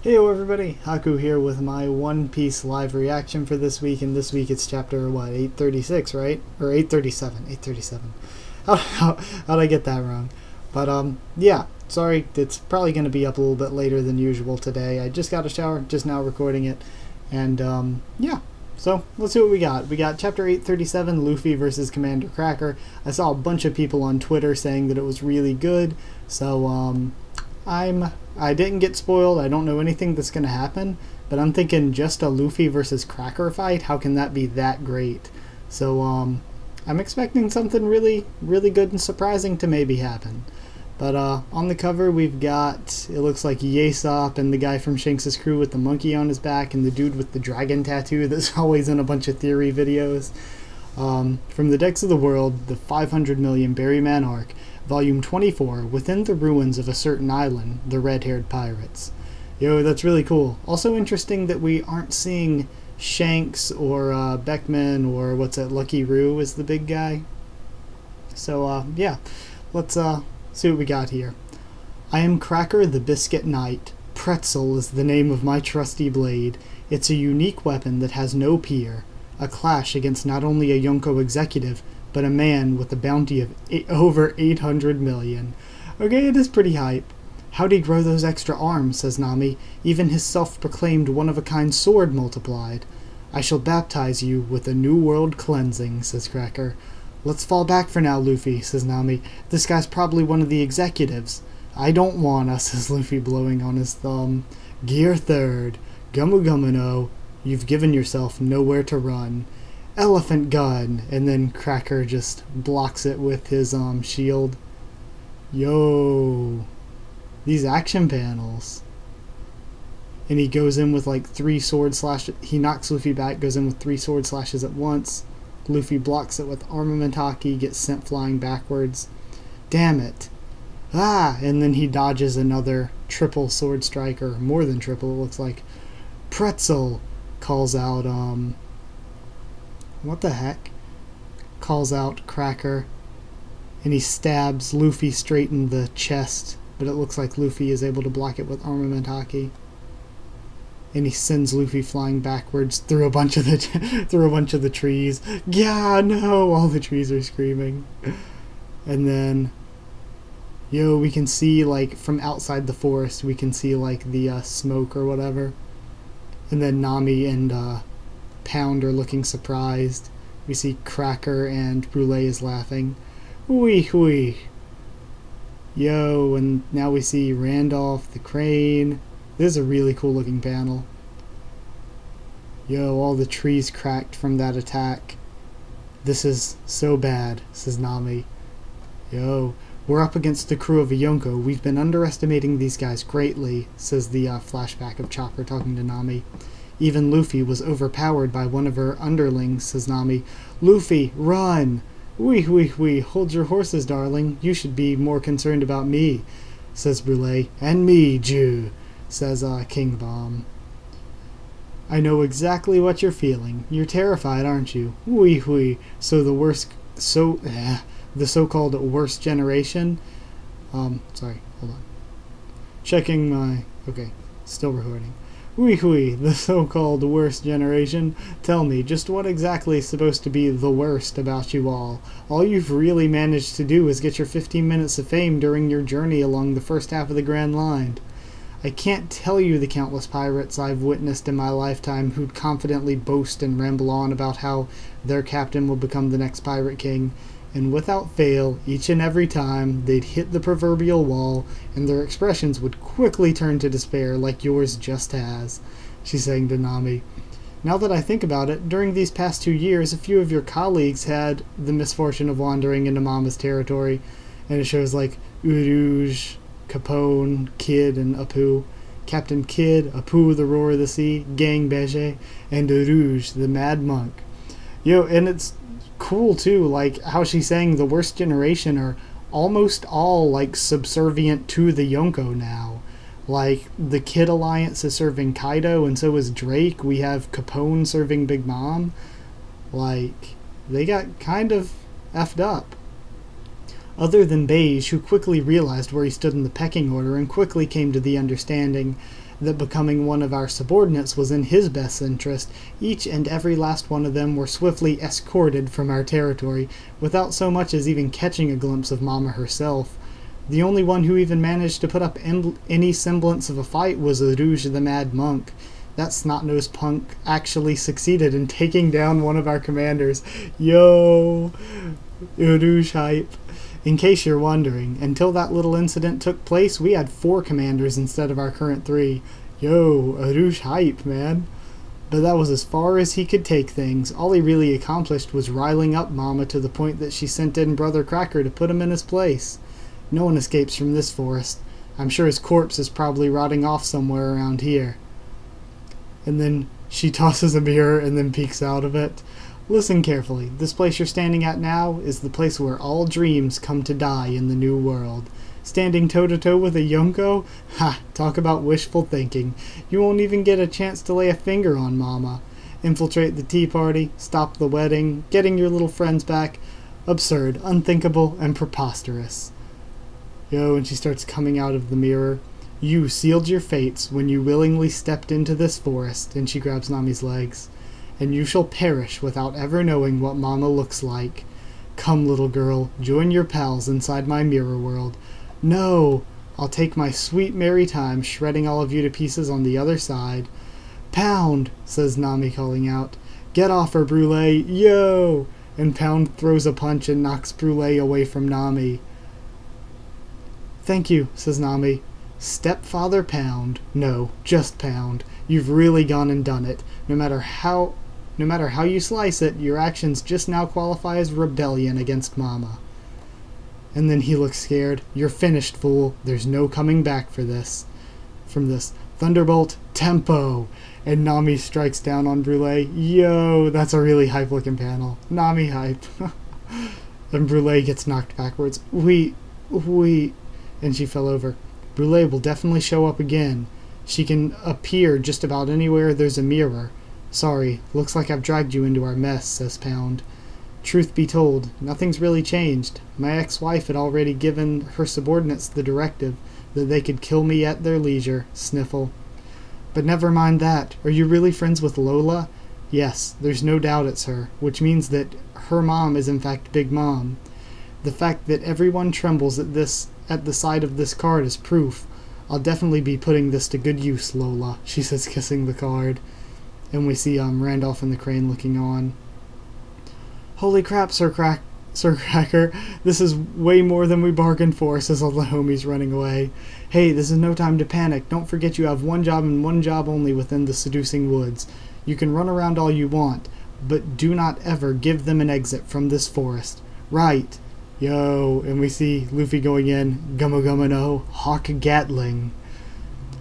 Heyo everybody, Haku here with my One Piece live reaction for this week, and this week it's chapter, 836, right? Or 837, 837. How'd I get that wrong? But, yeah, sorry, it's probably going to be up a little bit later than usual today. I just got a shower, just now recording it, and, yeah. So, let's see what we got. We got chapter 837, Luffy versus Commander Cracker. I saw a bunch of people on Twitter saying that it was really good, so, I didn't get spoiled. I don't know anything that's going to happen, but I'm thinking just a Luffy versus Cracker fight, how can that be that great? So, I'm expecting something really, really good and surprising to maybe happen. But, on the cover we've got, it looks like Yaesop and the guy from Shanks' crew with the monkey on his back and the dude with the dragon tattoo that's always in a bunch of theory videos. From the Decks of the World, the 500 million Berryman arc, Volume 24, Within the Ruins of a Certain Island, The Red-Haired Pirates. Yo, that's really cool. Also interesting that we aren't seeing Shanks or Beckman or Lucky Roo is the big guy. So, yeah, let's see what we got here. I am Cracker the Biscuit Knight. Pretzel is the name of my trusty blade. It's a unique weapon that has no peer. A clash against not only a Yonko executive, but a man with a bounty of over 800 million. Okay, it is pretty hype. How'd he grow those extra arms, says Nami. Even his self-proclaimed one-of-a-kind sword multiplied. I shall baptize you with a new world cleansing, says Cracker. Let's fall back for now, Luffy, says Nami. This guy's probably one of the executives. I don't wanna, says Luffy, blowing on his thumb. Gear third. Gumu Gumu no. You've given yourself nowhere to run. Elephant gun, and then Cracker just blocks it with his shield. Yo, these action panels. And he goes in with like 3 sword slashes. He knocks Luffy back, goes in with 3 sword slashes at once. Luffy blocks it with armament hockey, gets sent flying backwards. Damn it. Ah, and then he dodges another triple sword strike, or more than triple it looks like. Pretzel calls out what the heck? Calls out Cracker, and he stabs Luffy straight in the chest, but it looks like Luffy is able to block it with armament hockey. And he sends Luffy flying backwards through a bunch of the trees. Yeah, no, all the trees are screaming. And then, yo, we can see like from outside the forest, we can see like the smoke or whatever. And then Nami and Pound are looking surprised. We see Cracker and Brulee is laughing. Wee wee. Yo, and now we see Randolph the crane. This is a really cool looking panel. Yo, all the trees cracked from that attack. This is so bad, says Nami. Yo, we're up against the crew of a Yonko. We've been underestimating these guys greatly, says the flashback of Chopper talking to Nami. Even Luffy was overpowered by one of her underlings, says Nami. Luffy, run! Wee, wee, wee, hold your horses, darling. You should be more concerned about me, says Brulee. And me, Jew, says King Bomb. I know exactly what you're feeling. You're terrified, aren't you? Wee, wee. The so-called worst generation. Sorry, hold on. Checking my... Okay, still recording. Wee wee, the so-called worst generation. Tell me, just what exactly is supposed to be the worst about you all? All you've really managed to do is get your 15 minutes of fame during your journey along the first half of the Grand Line. I can't tell you the countless pirates I've witnessed in my lifetime who'd confidently boast and ramble on about how their captain will become the next pirate king. And without fail, each and every time, they'd hit the proverbial wall, and their expressions would quickly turn to despair, like yours just has, she's saying to Nami. Now that I think about it, during these past 2 years, a few of your colleagues had the misfortune of wandering into Mama's territory, and it shows like Uruj, Capone, Kid, and Apu. Captain Kid, Apu the Roar of the Sea, Gang Beige, and Uruj the Mad Monk. Yo, and it's cool too, like how she's saying the worst generation are almost all like subservient to the Yonko now. Like the Kid Alliance is serving Kaido, and so is Drake. We have Capone serving Big Mom. Like they got kind of effed up. Other than Beige, who quickly realized where he stood in the pecking order and quickly came to the understanding that becoming one of our subordinates was in his best interest, each and every last one of them were swiftly escorted from our territory, without so much as even catching a glimpse of Mama herself. The only one who even managed to put up any semblance of a fight was Rouge the Mad Monk. That snot-nosed punk actually succeeded in taking down one of our commanders. Yo! Rouge hype. In case you're wondering, until that little incident took place, we had 4 commanders instead of our current 3. Yo, Rouge hype, man. But that was as far as he could take things. All he really accomplished was riling up Mama to the point that she sent in Brother Cracker to put him in his place. No one escapes from this forest. I'm sure his corpse is probably rotting off somewhere around here. And then she tosses a mirror and then peeks out of it. Listen carefully. This place you're standing at now is the place where all dreams come to die in the new world. Standing toe-to-toe with a Yonko? Ha! Talk about wishful thinking. You won't even get a chance to lay a finger on Mama. Infiltrate the tea party, stop the wedding, getting your little friends back. Absurd, unthinkable, and preposterous. Yo, and she starts coming out of the mirror. You sealed your fates when you willingly stepped into this forest, and she grabs Nami's legs. And you shall perish without ever knowing what Mama looks like. Come, little girl, join your pals inside my mirror world. No! I'll take my sweet merry time shredding all of you to pieces on the other side. Pound! Says Nami, calling out. Get off her, Brulee! Yo! And Pound throws a punch and knocks Brulee away from Nami. Thank you, says Nami. Stepfather Pound. No, just Pound. You've really gone and done it. No matter how you slice it, your actions just now qualify as rebellion against Mama. And then he looks scared. You're finished, fool. There's no coming back from this. Thunderbolt, tempo! And Nami strikes down on Brulee. Yo, that's a really hype-looking panel. Nami hype. And Brulee gets knocked backwards. We... And she fell over. Brulee will definitely show up again. She can appear just about anywhere there's a mirror. Sorry, looks like I've dragged you into our mess, says Pound. Truth be told, nothing's really changed. My ex-wife had already given her subordinates the directive that they could kill me at their leisure, sniffle. But never mind that. Are you really friends with Lola? Yes, there's no doubt it's her, which means that her mom is in fact Big Mom. The fact that everyone trembles at the sight of this card is proof. I'll definitely be putting this to good use, Lola, she says, kissing the card. And we see Randolph and the Crane looking on. Holy crap, Sir Cracker, this is way more than we bargained for, says all the homies running away. Hey, this is no time to panic. Don't forget you have one job and one job only within the seducing woods. You can run around all you want, but do not ever give them an exit from this forest. Right. Yo, and we see Luffy going in. Gummo Gummo no, Hawk Gatling.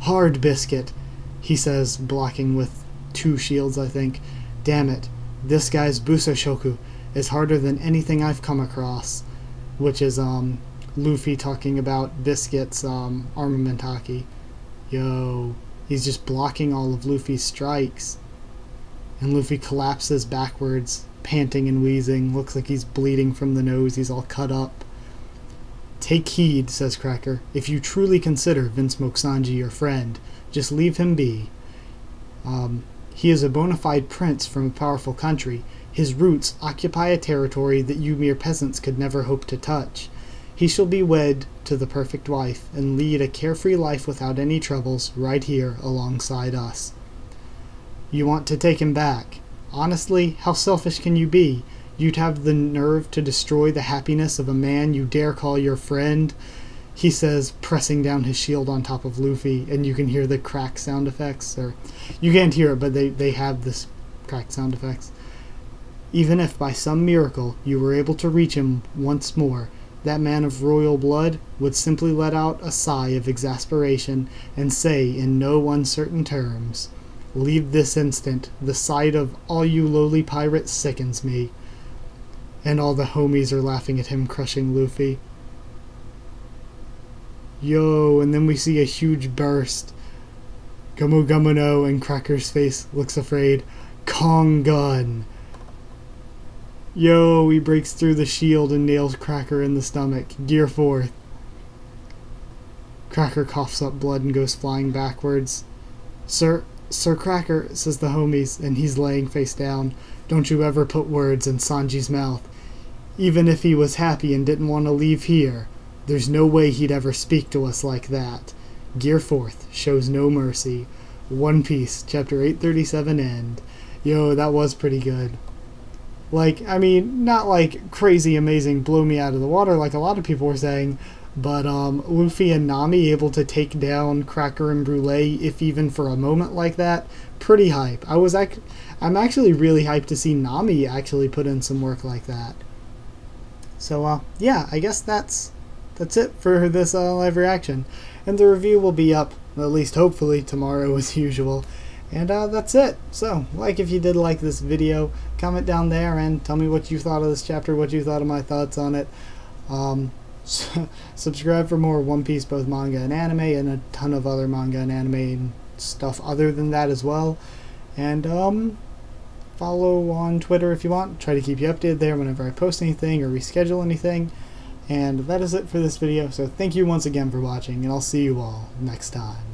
Hard biscuit, he says, blocking with 2 shields, I think. Damn it, this guy's Busoshoku is harder than anything I've come across. Which is, Luffy talking about Biscuit's, armamentaki. Yo, he's just blocking all of Luffy's strikes. And Luffy collapses backwards, panting and wheezing. Looks like he's bleeding from the nose. He's all cut up. Take heed, says Cracker. If you truly consider Vince Moksanji your friend, just leave him be. He is a bona fide prince from a powerful country. His roots occupy a territory that you mere peasants could never hope to touch. He shall be wed to the perfect wife and lead a carefree life without any troubles right here alongside us. You want to take him back. Honestly, how selfish can you be? You'd have the nerve to destroy the happiness of a man you dare call your friend, he says, pressing down his shield on top of Luffy, and you can hear the crack sound effects. Or you can't hear it, but they have this crack sound effects. Even if by some miracle you were able to reach him once more, that man of royal blood would simply let out a sigh of exasperation and say in no uncertain terms, "Leave this instant. The sight of all you lowly pirates sickens me." And all the homies are laughing at him crushing Luffy. Yo, and then we see a huge burst. Gummo Gummo no, and Cracker's face looks afraid. Kong gun. Yo, he breaks through the shield and nails Cracker in the stomach. Gear forth. Cracker coughs up blood and goes flying backwards. Sir Cracker, says the homies, and he's laying face down. Don't you ever put words in Sanji's mouth. Even if he was happy and didn't want to leave here, there's no way he'd ever speak to us like that. Gear Forth shows no mercy. One Piece, chapter 837 end. Yo, that was pretty good. Like, I mean, not like crazy amazing blow me out of the water like a lot of people were saying, but Luffy and Nami able to take down Cracker and Brulee, if even for a moment like that, pretty hype. I'm actually really hyped to see Nami actually put in some work like that. So yeah, I guess that's it for this live reaction, and the review will be up, at least hopefully, tomorrow as usual. And that's it. So, if you did like this video, comment down there and tell me what you thought of this chapter, what you thought of my thoughts on it. Subscribe for more One Piece, both manga and anime, and a ton of other manga and anime and stuff other than that as well. And follow on Twitter if you want. Try to keep you updated there whenever I post anything or reschedule anything. And that is it for this video. So thank you once again for watching, and I'll see you all next time.